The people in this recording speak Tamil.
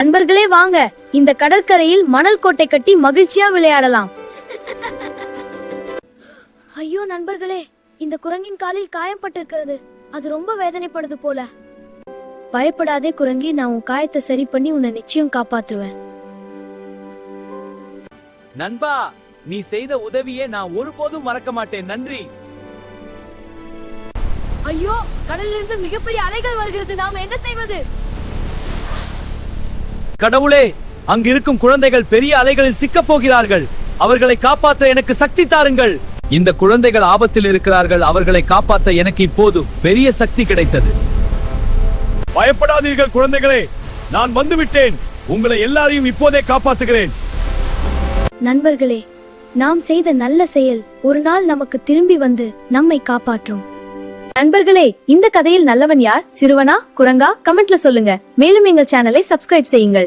நண்பர்களே வாங்க, இந்த கடற்கரையில் மணல் கோட்டை கட்டி மகிழ்ச்சியா விளையாடலாம். ஐயோ நண்பர்களே, இந்த குரங்கின் காலில் காயப்பட்டிருக்கிறது. அது ரொம்ப வேதனைப்படுது போல. பயப்படாதே குரங்கி, நான் உன் காயத்தை சரி பண்ணி உன்னை நிச்சயம் காப்பாற்றுவேன். நண்பா, நீ செய்த உதவியை நான் ஒருபோதும் மறக்க மாட்டேன். நன்றி. ஐயோ, கடலிலிருந்து மிகப்பெரிய அலைகள் வருகிறது. நாம் என்ன செய்வது? கடவுளே, அங்கு இருக்கும் குழந்தைகள் பெரிய அலைகளில் சிக்கப் போகிறார்கள். அவர்களை காப்பாற்ற எனக்கு சக்தி தாருங்கள். இந்த குழந்தைகள் ஆபத்தில் இருக்கிறார்கள். அவர்களை காப்பாற்ற எனக்கு இப்போது பெரிய சக்தி கிடைத்தது. பயப்படாதீர்கள் குழந்தைகளே, நான் வந்துவிட்டேன். உங்களை எல்லாரையும் இப்போதே காப்பாற்றுகிறேன். நண்பர்களே, நாம் செய்த நல்ல செயல் ஒரு நாள் நமக்கு திரும்பி வந்து நம்மை காப்பாற்றும். நண்பர்களே, இந்த கதையில் நல்லவன் யார்? சிறுவனா, குரங்கா? கமெண்ட்ல சொல்லுங்க. மேலும் எங்கள் சேனலை சப்ஸ்கிரைப் செய்யுங்கள்.